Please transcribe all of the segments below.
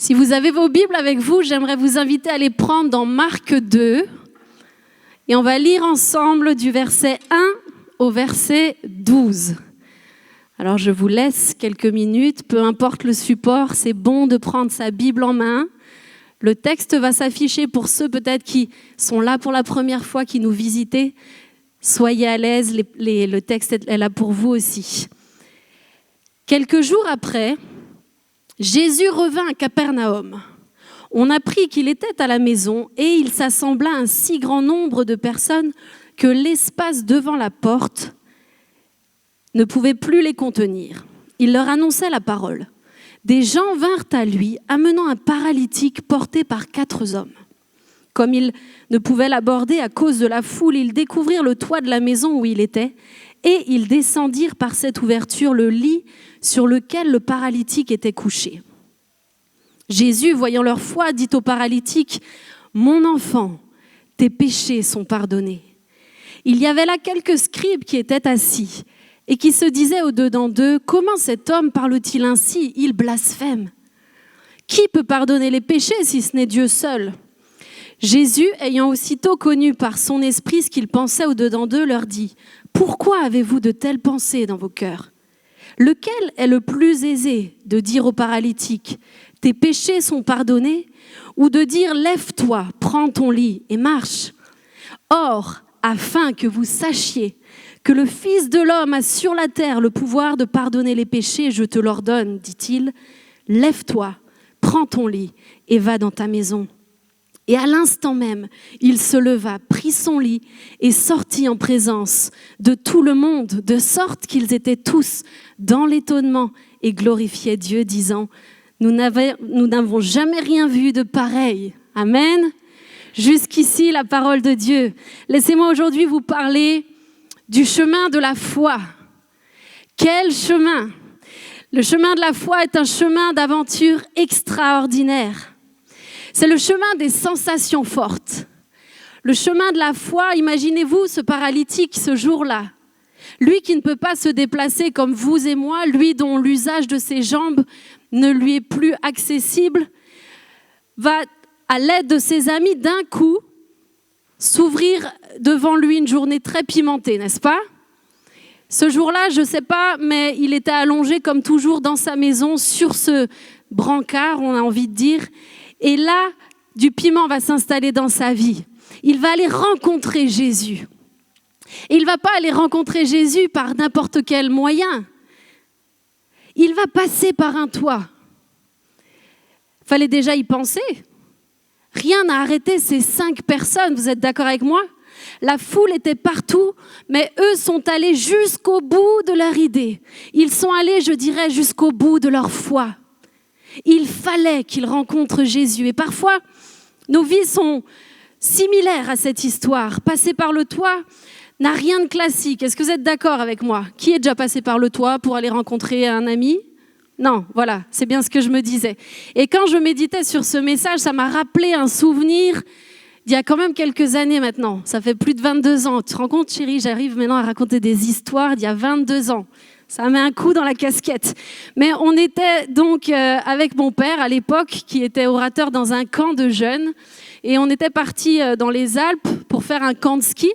Si vous avez vos Bibles avec vous, j'aimerais vous inviter à les prendre dans Marc 2. Et on va lire ensemble du verset 1 au verset 12. Alors je vous laisse quelques minutes, peu importe le support, c'est bon de prendre sa Bible en main. Le texte va s'afficher pour ceux peut-être qui sont là pour la première fois, qui nous visitent. Soyez à l'aise, le texte est là pour vous aussi. Quelques jours après, Jésus revint à Capernaum. On apprit qu'il était à la maison et il s'assembla un si grand nombre de personnes que l'espace devant la porte ne pouvait plus les contenir. Il leur annonçait la parole. Des gens vinrent à lui, amenant un paralytique porté par 4 hommes. Comme ils ne pouvaient l'aborder à cause de la foule, ils découvrirent le toit de la maison où il était, et ils descendirent par cette ouverture le lit sur lequel le paralytique était couché. Jésus, voyant leur foi, dit au paralytique, « Mon enfant, tes péchés sont pardonnés. » Il y avait là quelques scribes qui étaient assis et qui se disaient au-dedans d'eux, « Comment cet homme parle-t-il ainsi? Il blasphème. Qui peut pardonner les péchés si ce n'est Dieu seul ?» Jésus, ayant aussitôt connu par son esprit ce qu'ils pensaient au-dedans d'eux, leur dit, « Pourquoi avez-vous de telles pensées dans vos cœurs? Lequel est le plus aisé de dire au paralytique, « Tes péchés sont pardonnés » ou de dire, « Lève-toi, prends ton lit et marche » ? Or, afin que vous sachiez que le Fils de l'homme a sur la terre le pouvoir de pardonner les péchés, je te l'ordonne, dit-il, « Lève-toi, prends ton lit et va dans ta maison » ». Et à l'instant même, il se leva, prit son lit et sortit en présence de tout le monde, de sorte qu'ils étaient tous dans l'étonnement et glorifiaient Dieu, disant, « Nous n'avons jamais rien vu de pareil. » Amen. Jusqu'ici, la parole de Dieu. Laissez-moi aujourd'hui vous parler du chemin de la foi. Quel chemin! Le chemin de la foi est un chemin d'aventure extraordinaire. C'est le chemin des sensations fortes. Le chemin de la foi, imaginez-vous ce paralytique ce jour-là. Lui qui ne peut pas se déplacer comme vous et moi, lui dont l'usage de ses jambes ne lui est plus accessible, va, à l'aide de ses amis, d'un coup, s'ouvrir devant lui une journée très pimentée, n'est-ce pas? Ce jour-là, je ne sais pas, mais il était allongé comme toujours dans sa maison, sur ce brancard, on a envie de dire. Et là, du piment va s'installer dans sa vie. Il va aller rencontrer Jésus. Et il ne va pas aller rencontrer Jésus par n'importe quel moyen. Il va passer par un toit. Il fallait déjà y penser. Rien n'a arrêté ces 5 personnes, vous êtes d'accord avec moi? La foule était partout, mais eux sont allés jusqu'au bout de leur idée. Ils sont allés, je dirais, jusqu'au bout de leur foi. Il fallait qu'ils rencontrent Jésus. Et parfois, nos vies sont similaires à cette histoire. Passer par le toit n'a rien de classique. Est-ce que vous êtes d'accord avec moi? Qui est déjà passé par le toit pour aller rencontrer un ami? Non, voilà, c'est bien ce que je me disais. Et quand je méditais sur ce message, ça m'a rappelé un souvenir d'il y a quand même quelques années maintenant. Ça fait plus de 22 ans. Tu te rends compte, chérie, j'arrive maintenant à raconter des histoires d'il y a 22 ans. Ça met un coup dans la casquette. Mais on était donc avec mon père à l'époque, qui était orateur dans un camp de jeunes. Et on était partis dans les Alpes pour faire un camp de ski.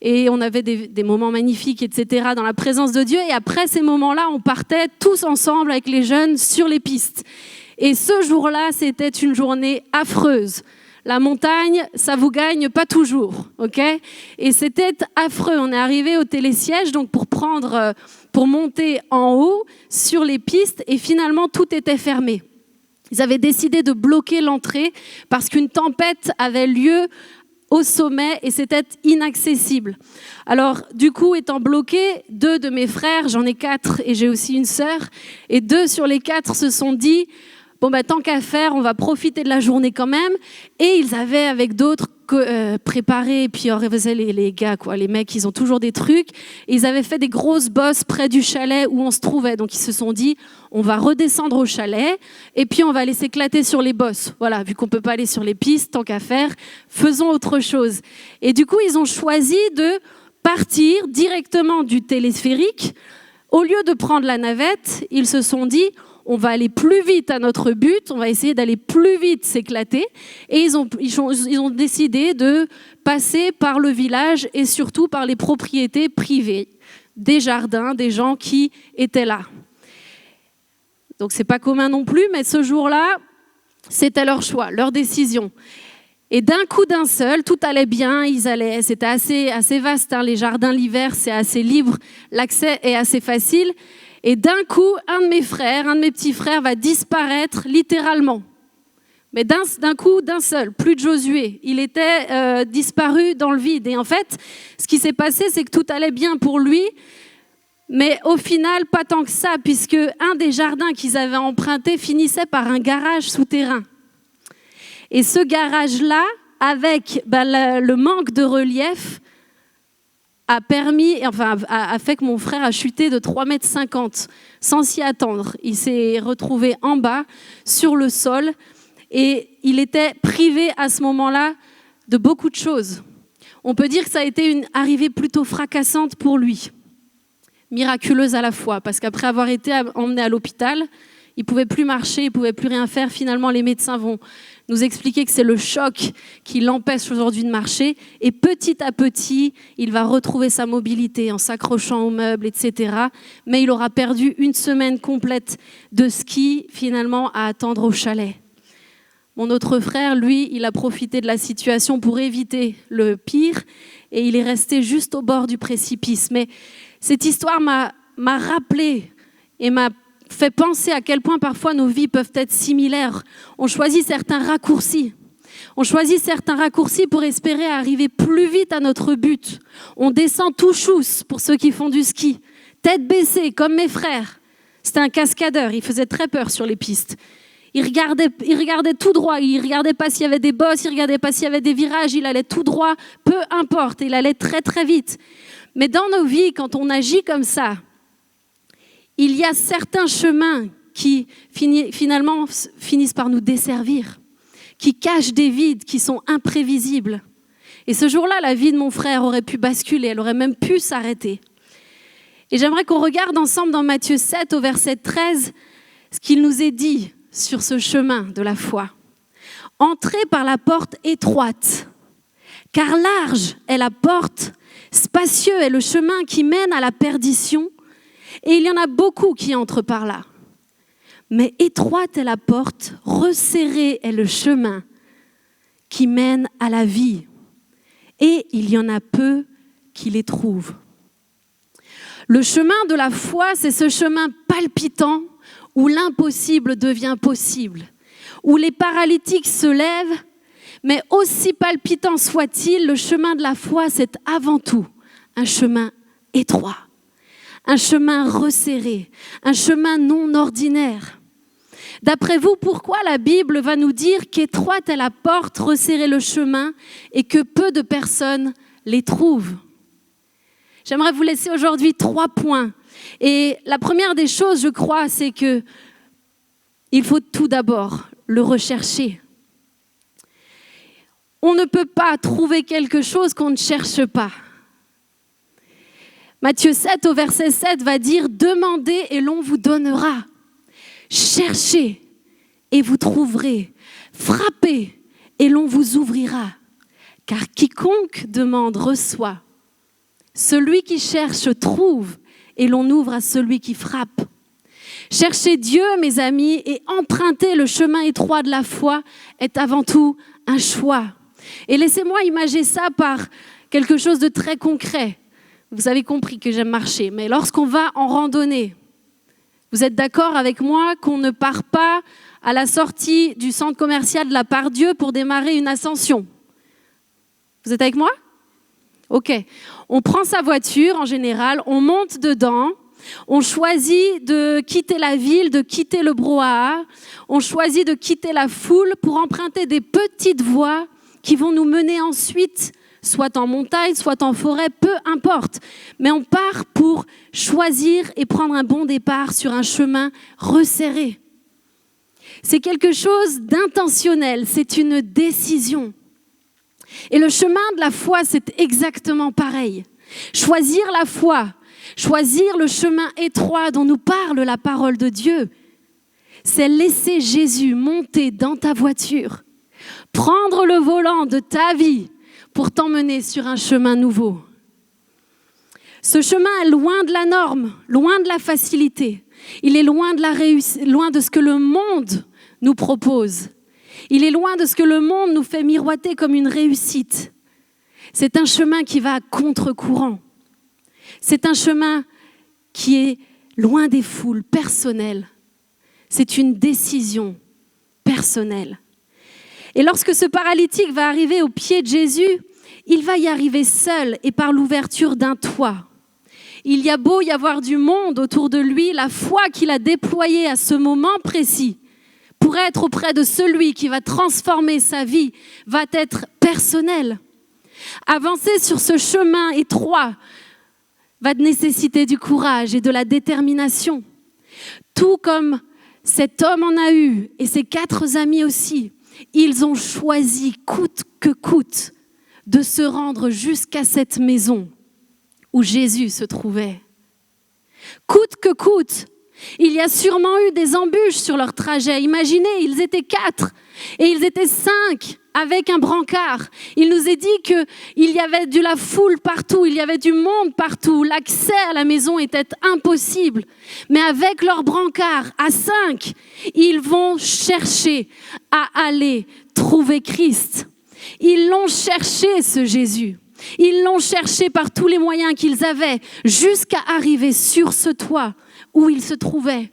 Et on avait des moments magnifiques, etc., dans la présence de Dieu. Et après ces moments-là, on partait tous ensemble avec les jeunes sur les pistes. Et ce jour-là, c'était une journée affreuse. La montagne, ça vous gagne pas toujours, ok? Et c'était affreux. On est arrivé au télésiège, donc pour monter en haut sur les pistes, et finalement tout était fermé. Ils avaient décidé de bloquer l'entrée parce qu'une tempête avait lieu au sommet et c'était inaccessible. Alors du coup, étant bloqués, 2 de mes frères, j'en ai 4 et j'ai aussi une sœur, et 2 sur les 4 se sont dit, bon, tant qu'à faire, on va profiter de la journée quand même. Et ils avaient avec d'autres préparé, et puis les gars, quoi, les mecs, ils ont toujours des trucs. Et ils avaient fait des grosses bosses près du chalet où on se trouvait. Donc ils se sont dit, on va redescendre au chalet et puis on va aller s'éclater sur les bosses. Voilà, vu qu'on ne peut pas aller sur les pistes, tant qu'à faire, faisons autre chose. Et du coup, ils ont choisi de partir directement du téléphérique. Au lieu de prendre la navette, ils se sont dit, on va aller plus vite à notre but, on va essayer d'aller plus vite s'éclater. Et ils ont décidé de passer par le village et surtout par les propriétés privées, des jardins, des gens qui étaient là. Donc c'est pas commun non plus, mais ce jour-là, c'était leur choix, leur décision. Et d'un coup d'un seul, tout allait bien, c'était assez vaste, hein, les jardins l'hiver, c'est assez libre, l'accès est assez facile. Et d'un coup, un de mes petits frères va disparaître littéralement. Mais d'un coup, d'un seul, plus de Josué. Il était disparu dans le vide. Et en fait, ce qui s'est passé, c'est que tout allait bien pour lui, mais au final, pas tant que ça, puisque un des jardins qu'ils avaient emprunté finissait par un garage souterrain. Et ce garage-là, avec le manque de relief, a fait que mon frère a chuté de 3,50 m sans s'y attendre. Il s'est retrouvé en bas, sur le sol, et il était privé à ce moment-là de beaucoup de choses. On peut dire que ça a été une arrivée plutôt fracassante pour lui, miraculeuse à la fois, parce qu'après avoir été emmené à l'hôpital, il ne pouvait plus marcher, il ne pouvait plus rien faire. Finalement, les médecins vont nous expliquer que c'est le choc qui l'empêche aujourd'hui de marcher. Et petit à petit, il va retrouver sa mobilité en s'accrochant aux meubles, etc. Mais il aura perdu une semaine complète de ski, finalement, à attendre au chalet. Mon autre frère, lui, il a profité de la situation pour éviter le pire et il est resté juste au bord du précipice. Mais cette histoire m'a rappelé et m'a fait penser à quel point parfois nos vies peuvent être similaires. On choisit certains raccourcis. On choisit certains raccourcis pour espérer arriver plus vite à notre but. On descend tout chousse pour ceux qui font du ski, tête baissée comme mes frères. C'était un cascadeur, il faisait très peur sur les pistes. Il regardait tout droit, il ne regardait pas s'il y avait des bosses, il ne regardait pas s'il y avait des virages, il allait tout droit, peu importe, il allait très très vite. Mais dans nos vies, quand on agit comme ça, il y a certains chemins qui finalement finissent par nous desservir, qui cachent des vides, qui sont imprévisibles. Et ce jour-là, la vie de mon frère aurait pu basculer, elle aurait même pu s'arrêter. Et j'aimerais qu'on regarde ensemble dans Matthieu 7 au verset 13 ce qu'il nous est dit sur ce chemin de la foi. « Entrez par la porte étroite, car large est la porte, spacieux est le chemin qui mène à la perdition, et il y en a beaucoup qui entrent par là. Mais étroite est la porte, resserré est le chemin qui mène à la vie, et il y en a peu qui les trouvent. » Le chemin de la foi, c'est ce chemin palpitant où l'impossible devient possible, où les paralytiques se lèvent, mais aussi palpitant soit-il, le chemin de la foi, c'est avant tout un chemin étroit, un chemin resserré, un chemin non ordinaire. D'après vous, pourquoi la Bible va nous dire qu'étroite est la porte, resserré le chemin et que peu de personnes les trouvent ? J'aimerais vous laisser aujourd'hui 3 points. Et la première des choses, je crois, c'est que il faut tout d'abord le rechercher. On ne peut pas trouver quelque chose qu'on ne cherche pas. Matthieu 7 au verset 7 va dire « Demandez et l'on vous donnera. Cherchez et vous trouverez. Frappez et l'on vous ouvrira. Car quiconque demande reçoit. Celui qui cherche trouve et l'on ouvre à celui qui frappe. » Chercher Dieu, mes amis, et emprunter le chemin étroit de la foi est avant tout un choix. Et laissez-moi imager ça par quelque chose de très concret. Vous avez compris que j'aime marcher, mais lorsqu'on va en randonnée, vous êtes d'accord avec moi qu'on ne part pas à la sortie du centre commercial de la Part-Dieu pour démarrer une ascension? Vous êtes avec moi? Ok. On prend sa voiture en général, on monte dedans, on choisit de quitter la ville, de quitter le brouhaha, on choisit de quitter la foule pour emprunter des petites voies qui vont nous mener ensuite, soit en montagne, soit en forêt, peu importe. Mais on part pour choisir et prendre un bon départ sur un chemin resserré. C'est quelque chose d'intentionnel, c'est une décision. Et le chemin de la foi, c'est exactement pareil. Choisir la foi, choisir le chemin étroit dont nous parle la parole de Dieu, c'est laisser Jésus monter dans ta voiture, prendre le volant de ta vie pour t'emmener sur un chemin nouveau. Ce chemin est loin de la norme, loin de la facilité. Il est loin de la réussite, loin de ce que le monde nous propose. Il est loin de ce que le monde nous fait miroiter comme une réussite. C'est un chemin qui va à contre-courant. C'est un chemin qui est loin des foules, personnel. C'est une décision personnelle. Et lorsque ce paralytique va arriver au pied de Jésus, il va y arriver seul et par l'ouverture d'un toit. Il y a beau y avoir du monde autour de lui, la foi qu'il a déployée à ce moment précis pour être auprès de celui qui va transformer sa vie va être personnelle. Avancer sur ce chemin étroit va nécessiter du courage et de la détermination. Tout comme cet homme en a eu et ses 4 amis aussi, ils ont choisi coûte que coûte de se rendre jusqu'à cette maison où Jésus se trouvait. Coûte que coûte, il y a sûrement eu des embûches sur leur trajet. Imaginez, ils étaient 4 et ils étaient 5 avec un brancard. Il nous est dit qu'il y avait de la foule partout, il y avait du monde partout. L'accès à la maison était impossible. Mais avec leur brancard, à 5, ils vont chercher à aller trouver Christ. Ils l'ont cherché, ce Jésus. Ils l'ont cherché par tous les moyens qu'ils avaient jusqu'à arriver sur ce toit où il se trouvait.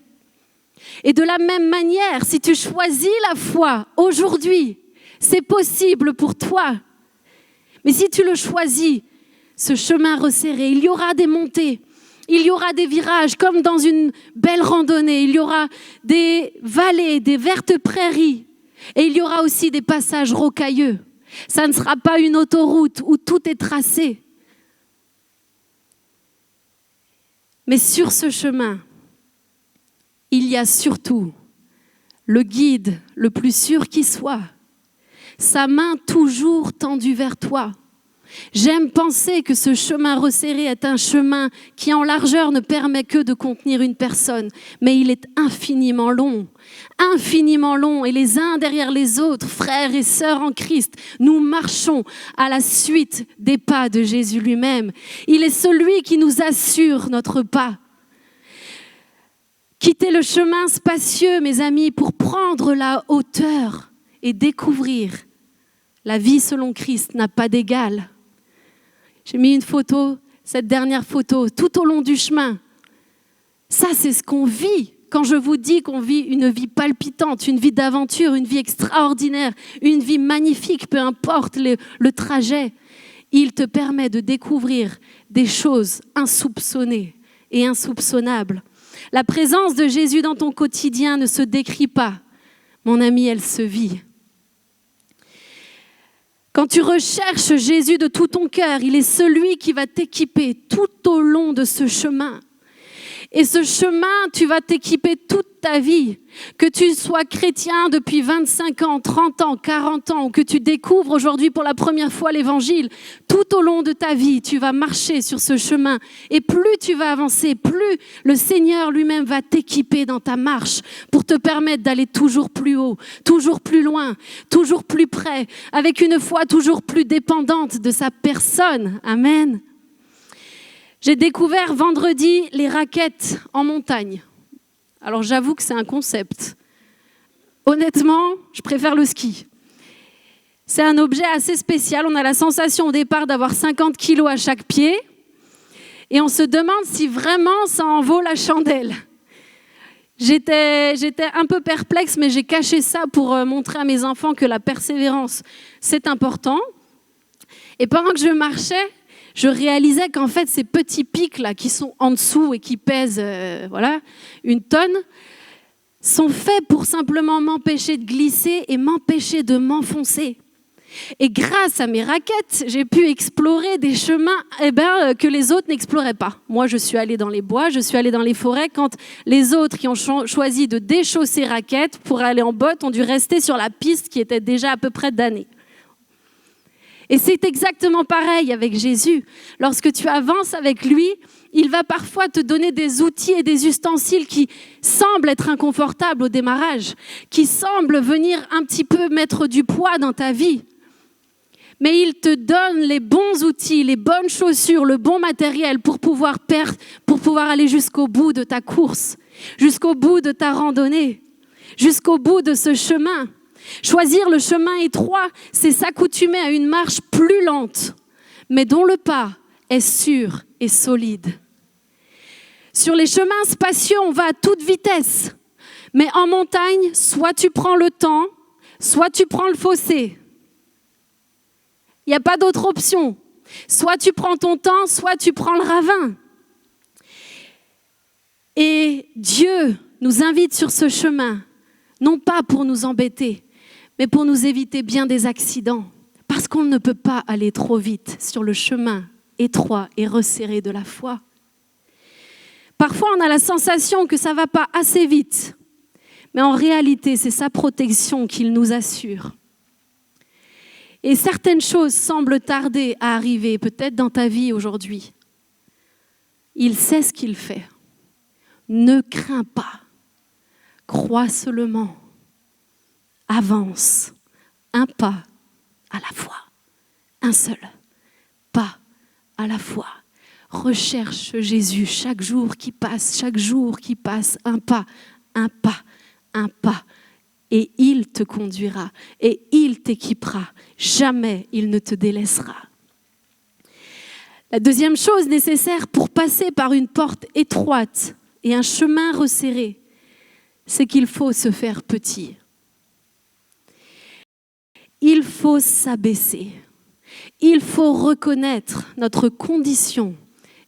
Et de la même manière, si tu choisis la foi aujourd'hui, c'est possible pour toi. Mais si tu le choisis, ce chemin resserré, il y aura des montées, il y aura des virages comme dans une belle randonnée, il y aura des vallées, des vertes prairies et il y aura aussi des passages rocailleux. Ça ne sera pas une autoroute où tout est tracé. Mais sur ce chemin, il y a surtout le guide le plus sûr qui soit, sa main toujours tendue vers toi. J'aime penser que ce chemin resserré est un chemin qui en largeur ne permet que de contenir une personne, mais il est infiniment long et les uns derrière les autres, frères et sœurs en Christ, nous marchons à la suite des pas de Jésus lui-même. Il est celui qui nous assure notre pas. Quitter le chemin spacieux, mes amis, pour prendre la hauteur et découvrir la vie selon Christ n'a pas d'égal. J'ai mis une photo, cette dernière photo, tout au long du chemin. Ça, c'est ce qu'on vit. Quand je vous dis qu'on vit une vie palpitante, une vie d'aventure, une vie extraordinaire, une vie magnifique, peu importe le trajet, il te permet de découvrir des choses insoupçonnées et insoupçonnables. La présence de Jésus dans ton quotidien ne se décrit pas. Mon ami, elle se vit. Quand tu recherches Jésus de tout ton cœur, il est celui qui va t'équiper tout au long de ce chemin. Et ce chemin, tu vas t'équiper toute ta vie. Que tu sois chrétien depuis 25 ans, 30 ans, 40 ans, ou que tu découvres aujourd'hui pour la première fois l'évangile, tout au long de ta vie, tu vas marcher sur ce chemin. Et plus tu vas avancer, plus le Seigneur lui-même va t'équiper dans ta marche pour te permettre d'aller toujours plus haut, toujours plus loin, toujours plus près, avec une foi toujours plus dépendante de sa personne. Amen. J'ai découvert vendredi les raquettes en montagne. Alors j'avoue que c'est un concept. Honnêtement, je préfère le ski. C'est un objet assez spécial. On a la sensation au départ d'avoir 50 kilos à chaque pied. Et on se demande si vraiment ça en vaut la chandelle. J'étais un peu perplexe, mais j'ai caché ça pour montrer à mes enfants que la persévérance, c'est important. Et pendant que je marchais, je réalisais qu'en fait, ces petits pics-là qui sont en dessous et qui pèsent 1 tonne, sont faits pour simplement m'empêcher de glisser et m'empêcher de m'enfoncer. Et grâce à mes raquettes, j'ai pu explorer des chemins que les autres n'exploraient pas. Moi, je suis allée dans les bois, je suis allée dans les forêts, quand les autres qui ont choisi de déchausser raquettes pour aller en botte ont dû rester sur la piste qui était déjà à peu près damnée. Et c'est exactement pareil avec Jésus. Lorsque tu avances avec lui, il va parfois te donner des outils et des ustensiles qui semblent être inconfortables au démarrage, qui semblent venir un petit peu mettre du poids dans ta vie. Mais il te donne les bons outils, les bonnes chaussures, le bon matériel pour pouvoir aller jusqu'au bout de ta course, jusqu'au bout de ta randonnée, jusqu'au bout de ce chemin. Choisir le chemin étroit, c'est s'accoutumer à une marche plus lente, mais dont le pas est sûr et solide. Sur les chemins spacieux, on va à toute vitesse, mais en montagne, soit tu prends le temps, soit tu prends le fossé. Il n'y a pas d'autre option. Soit tu prends ton temps, soit tu prends le ravin. Et Dieu nous invite sur ce chemin, non pas pour nous embêter, mais pour nous éviter bien des accidents. Parce qu'on ne peut pas aller trop vite sur le chemin étroit et resserré de la foi. Parfois, on a la sensation que ça ne va pas assez vite. Mais en réalité, c'est sa protection qu'il nous assure. Et certaines choses semblent tarder à arriver, peut-être dans ta vie aujourd'hui. Il sait ce qu'il fait. Ne crains pas. Crois seulement. Avance. Un pas à la fois. Un seul pas à la fois. Recherche Jésus chaque jour qui passe, un pas, un pas, un pas. Et il te conduira, et il t'équipera. Jamais il ne te délaissera. La deuxième chose nécessaire pour passer par une porte étroite et un chemin resserré, c'est qu'il faut se faire petit. Il faut s'abaisser. Il faut reconnaître notre condition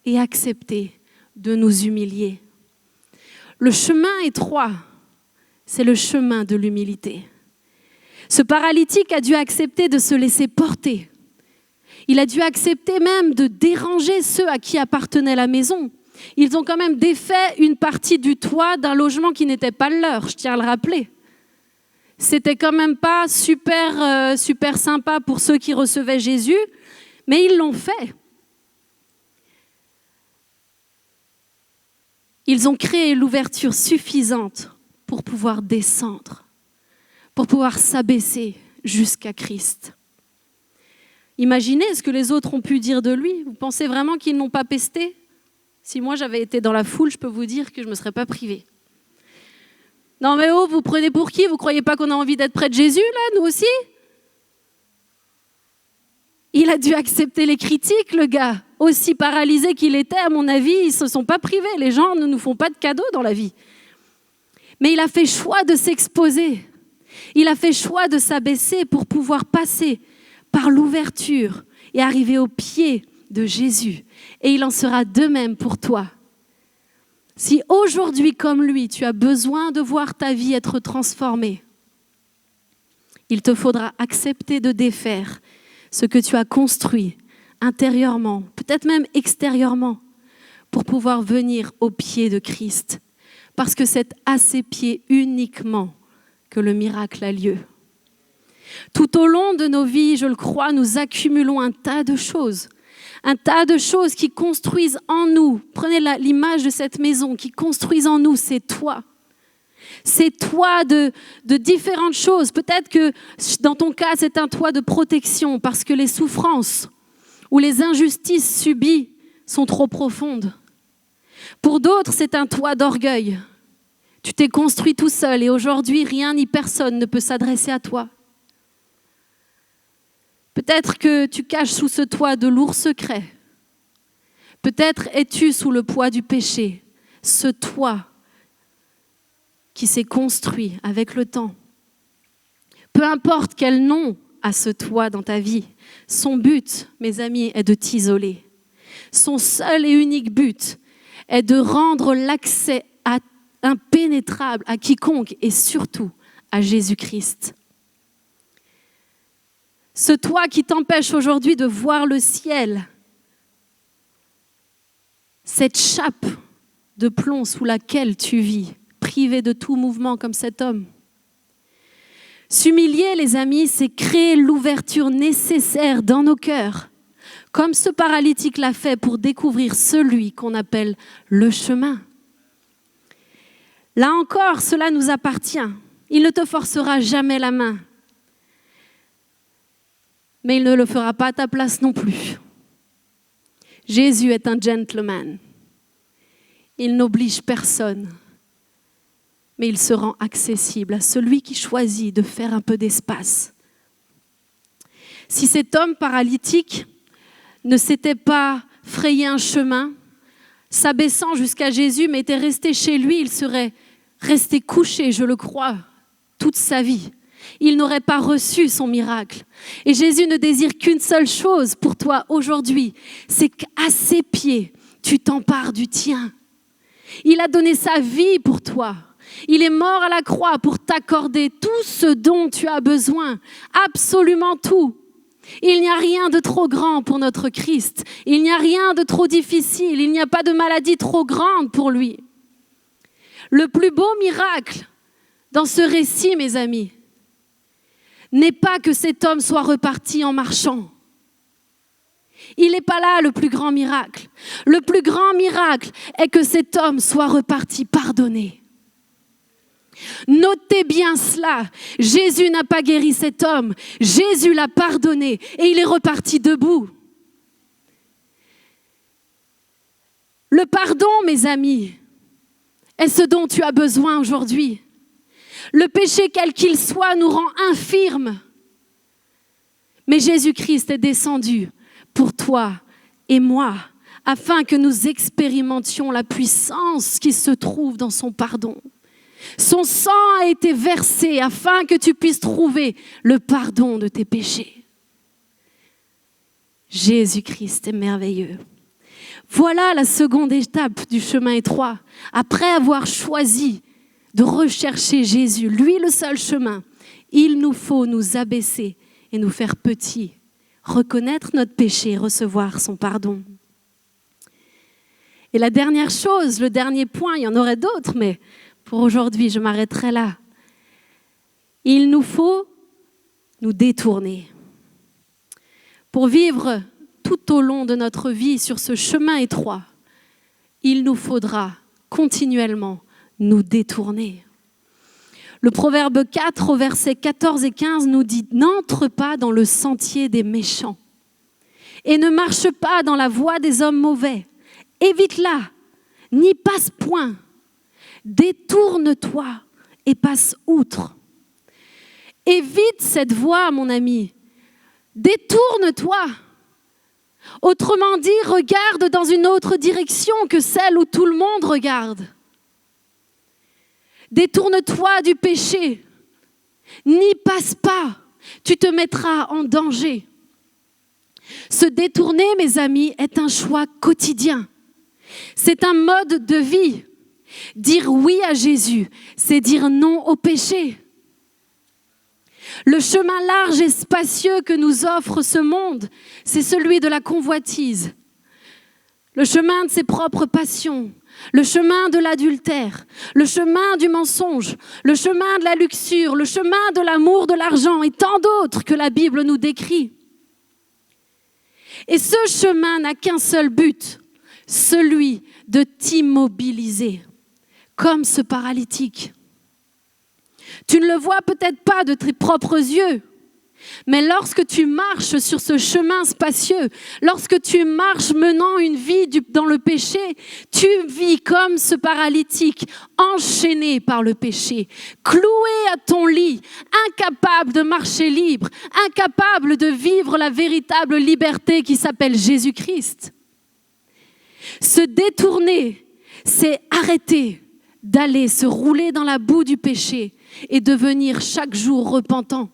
et accepter de nous humilier. Le chemin étroit, c'est le chemin de l'humilité. Ce paralytique a dû accepter de se laisser porter. Il a dû accepter même de déranger ceux à qui appartenait la maison. Ils ont quand même défait une partie du toit d'un logement qui n'était pas le leur, je tiens à le rappeler. C'était quand même pas super sympa pour ceux qui recevaient Jésus, mais ils l'ont fait. Ils ont créé l'ouverture suffisante pour pouvoir descendre, pour pouvoir s'abaisser jusqu'à Christ. Imaginez ce que les autres ont pu dire de lui. Vous pensez vraiment qu'ils n'ont pas pesté ? Si moi j'avais été dans la foule, je peux vous dire que je ne me serais pas privée. Non mais oh, vous prenez pour qui ? Vous ne croyez pas qu'on a envie d'être près de Jésus, là, nous aussi ? Il a dû accepter les critiques, le gars. Aussi paralysé qu'il était, à mon avis, ils ne se sont pas privés. Les gens ne nous font pas de cadeaux dans la vie. Mais il a fait choix de s'exposer. Il a fait choix de s'abaisser pour pouvoir passer par l'ouverture et arriver au pied de Jésus. Et il en sera de même pour toi. Si aujourd'hui, comme lui, tu as besoin de voir ta vie être transformée, il te faudra accepter de défaire ce que tu as construit intérieurement, peut-être même extérieurement, pour pouvoir venir au pied de Christ. Parce que c'est à ses pieds uniquement que le miracle a lieu. Tout au long de nos vies, je le crois, nous accumulons un tas de choses qui construisent en nous. Prenez l'image de cette maison, qui construisent en nous, c'est toi. C'est toi de différentes choses. Peut-être que dans ton cas, c'est un toit de protection parce que les souffrances ou les injustices subies sont trop profondes. Pour d'autres, c'est un toit d'orgueil. Tu t'es construit tout seul et aujourd'hui, rien ni personne ne peut s'adresser à toi. Peut-être que tu caches sous ce toit de lourds secrets. Peut-être es-tu sous le poids du péché, ce toit qui s'est construit avec le temps. Peu importe quel nom a ce toit dans ta vie, son but, mes amis, est de t'isoler. Son seul et unique but est de rendre l'accès impénétrable à quiconque et surtout à Jésus-Christ. Ce toit qui t'empêche aujourd'hui de voir le ciel, cette chape de plomb sous laquelle tu vis, privé de tout mouvement comme cet homme. S'humilier, les amis, c'est créer l'ouverture nécessaire dans nos cœurs, comme ce paralytique l'a fait pour découvrir celui qu'on appelle le chemin. Là encore, cela nous appartient. Il ne te forcera jamais la main. Mais il ne le fera pas à ta place non plus. Jésus est un gentleman. Il n'oblige personne, mais il se rend accessible à celui qui choisit de faire un peu d'espace. Si cet homme paralytique ne s'était pas frayé un chemin, s'abaissant jusqu'à Jésus, mais était resté chez lui, il serait resté couché, je le crois, toute sa vie. Il n'aurait pas reçu son miracle. Et Jésus ne désire qu'une seule chose pour toi aujourd'hui, c'est qu'à ses pieds, tu t'empares du tien. Il a donné sa vie pour toi. Il est mort à la croix pour t'accorder tout ce dont tu as besoin, absolument tout. Il n'y a rien de trop grand pour notre Christ. Il n'y a rien de trop difficile. Il n'y a pas de maladie trop grande pour lui. Le plus beau miracle dans ce récit, mes amis, n'est pas que cet homme soit reparti en marchant. Il n'est pas là le plus grand miracle. Le plus grand miracle est que cet homme soit reparti pardonné. Notez bien cela. Jésus n'a pas guéri cet homme. Jésus l'a pardonné et il est reparti debout. Le pardon, mes amis, est ce dont tu as besoin aujourd'hui. Le péché, quel qu'il soit, nous rend infirmes. Mais Jésus-Christ est descendu pour toi et moi, afin que nous expérimentions la puissance qui se trouve dans son pardon. Son sang a été versé afin que tu puisses trouver le pardon de tes péchés. Jésus-Christ est merveilleux. Voilà la seconde étape du chemin étroit. Après avoir choisi de rechercher Jésus, lui le seul chemin, il nous faut nous abaisser et nous faire petits, reconnaître notre péché et recevoir son pardon. Et la dernière chose, le dernier point, il y en aurait d'autres, mais pour aujourd'hui, je m'arrêterai là. Il nous faut nous détourner. Pour vivre tout au long de notre vie sur ce chemin étroit, il nous faudra continuellement nous détourner. Le Proverbe 4 au verset 14 et 15 nous dit « N'entre pas dans le sentier des méchants et ne marche pas dans la voie des hommes mauvais. Évite-la, n'y passe point. Détourne-toi et passe outre. » Évite cette voie, mon ami. Détourne-toi. Autrement dit, regarde dans une autre direction que celle où tout le monde regarde. Détourne-toi du péché. N'y passe pas. Tu te mettras en danger. Se détourner, mes amis, est un choix quotidien. C'est un mode de vie. Dire oui à Jésus, c'est dire non au péché. Le chemin large et spacieux que nous offre ce monde, c'est celui de la convoitise. Le chemin de ses propres passions, le chemin de l'adultère, le chemin du mensonge, le chemin de la luxure, le chemin de l'amour de l'argent et tant d'autres que la Bible nous décrit. Et ce chemin n'a qu'un seul but, celui de t'immobiliser, comme ce paralytique. Tu ne le vois peut-être pas de tes propres yeux, mais lorsque tu marches sur ce chemin spacieux, lorsque tu marches menant une vie dans le péché, tu vis comme ce paralytique, enchaîné par le péché, cloué à ton lit, incapable de marcher libre, incapable de vivre la véritable liberté qui s'appelle Jésus-Christ. Se détourner, c'est arrêter d'aller se rouler dans la boue du péché et devenir chaque jour repentant.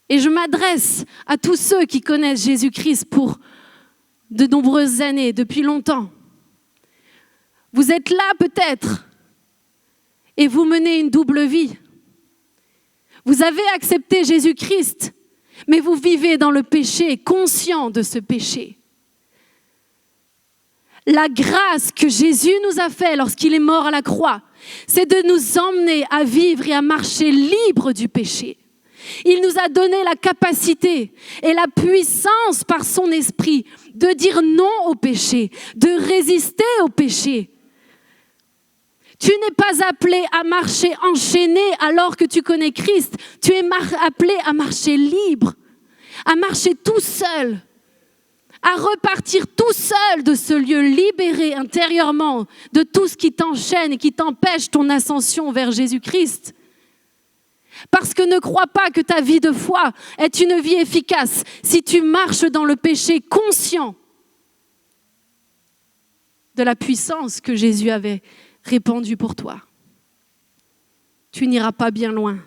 Et je m'adresse à tous ceux qui connaissent Jésus-Christ pour de nombreuses années, depuis longtemps. Vous êtes là peut-être et vous menez une double vie. Vous avez accepté Jésus-Christ, mais vous vivez dans le péché, conscient de ce péché. La grâce que Jésus nous a faite lorsqu'il est mort à la croix, c'est de nous emmener à vivre et à marcher libre du péché. Il nous a donné la capacité et la puissance par son esprit de dire non au péché, de résister au péché. Tu n'es pas appelé à marcher enchaîné alors que tu connais Christ. Tu es appelé à marcher libre, à marcher tout seul, à repartir tout seul de ce lieu, libéré intérieurement de tout ce qui t'enchaîne et qui t'empêche ton ascension vers Jésus-Christ. Parce que ne crois pas que ta vie de foi est une vie efficace si tu marches dans le péché conscient de la puissance que Jésus avait répandue pour toi. Tu n'iras pas bien loin.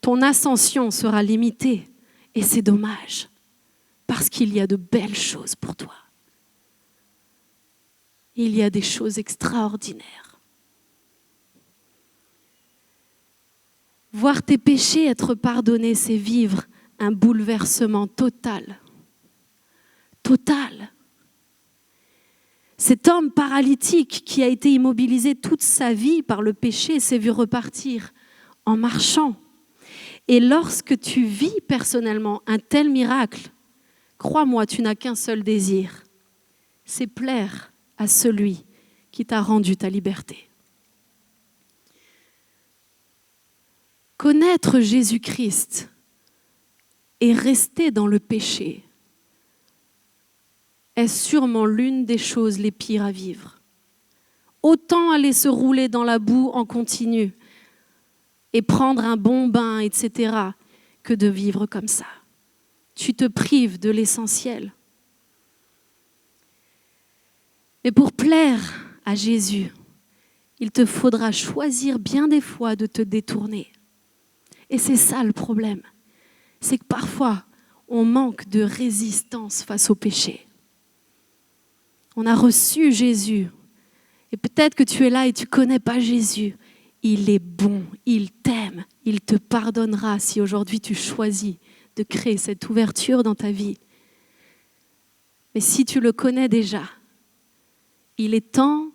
Ton ascension sera limitée et c'est dommage parce qu'il y a de belles choses pour toi. Il y a des choses extraordinaires. Voir tes péchés être pardonnés, c'est vivre un bouleversement total. Total. Cet homme paralytique qui a été immobilisé toute sa vie par le péché s'est vu repartir en marchant. Et lorsque tu vis personnellement un tel miracle, crois-moi, tu n'as qu'un seul désir, c'est plaire à celui qui t'a rendu ta liberté. Connaître Jésus-Christ et rester dans le péché est sûrement l'une des choses les pires à vivre. Autant aller se rouler dans la boue en continu et prendre un bon bain, etc., que de vivre comme ça. Tu te prives de l'essentiel. Mais pour plaire à Jésus, il te faudra choisir bien des fois de te détourner. Et c'est ça le problème. C'est que parfois, on manque de résistance face au péché. On a reçu Jésus. Et peut-être que tu es là et tu ne connais pas Jésus. Il est bon, il t'aime, il te pardonnera si aujourd'hui tu choisis de créer cette ouverture dans ta vie. Mais si tu le connais déjà, il est temps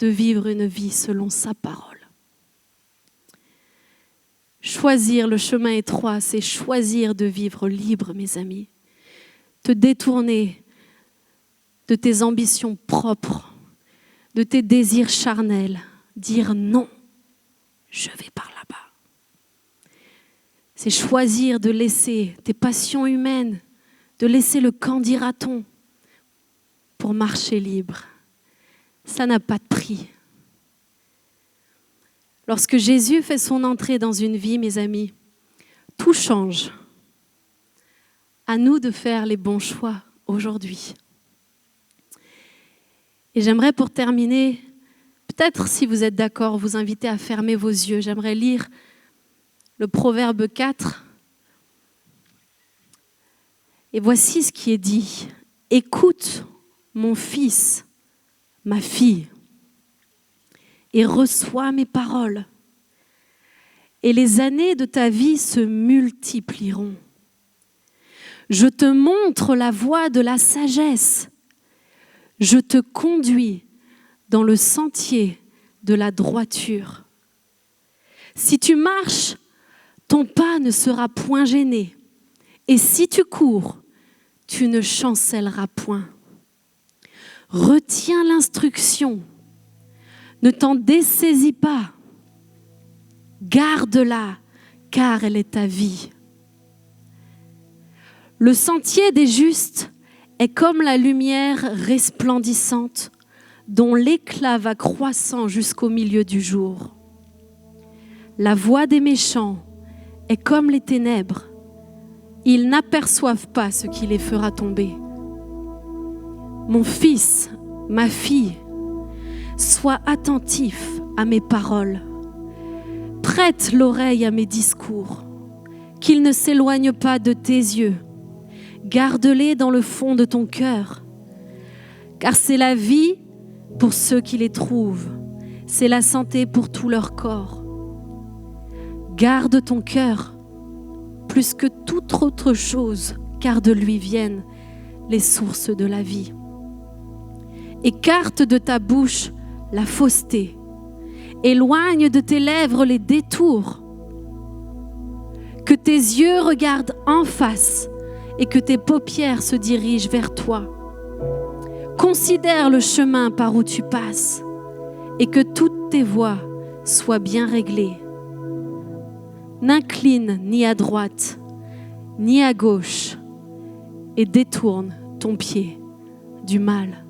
de vivre une vie selon sa parole. Choisir le chemin étroit, c'est choisir de vivre libre, mes amis. Te détourner de tes ambitions propres, de tes désirs charnels. Dire non, je vais par là-bas. C'est choisir de laisser tes passions humaines, de laisser le qu'en dira-t-on pour marcher libre. Ça n'a pas de prix. Lorsque Jésus fait son entrée dans une vie, mes amis, tout change. À nous de faire les bons choix aujourd'hui. Et j'aimerais pour terminer, peut-être si vous êtes d'accord, vous inviter à fermer vos yeux. J'aimerais lire le Proverbe 4. Et voici ce qui est dit. Écoute, mon fils, ma fille, et reçois mes paroles. Et les années de ta vie se multiplieront. Je te montre la voie de la sagesse. Je te conduis dans le sentier de la droiture. Si tu marches, ton pas ne sera point gêné. Et si tu cours, tu ne chancelleras point. Retiens l'instruction. Ne t'en dessaisis pas. Garde-la, car elle est ta vie. Le sentier des justes est comme la lumière resplendissante dont l'éclat va croissant jusqu'au milieu du jour. La voie des méchants est comme les ténèbres. Ils n'aperçoivent pas ce qui les fera tomber. Mon fils, ma fille, sois attentif à mes paroles. Prête l'oreille à mes discours, qu'ils ne s'éloignent pas de tes yeux. Garde-les dans le fond de ton cœur, car c'est la vie pour ceux qui les trouvent, c'est la santé pour tout leur corps. Garde ton cœur plus que toute autre chose, car de lui viennent les sources de la vie. Écarte de ta bouche la fausseté. Éloigne de tes lèvres les détours. Que tes yeux regardent en face et que tes paupières se dirigent vers toi. Considère le chemin par où tu passes et que toutes tes voies soient bien réglées. N'incline ni à droite ni à gauche et détourne ton pied du mal.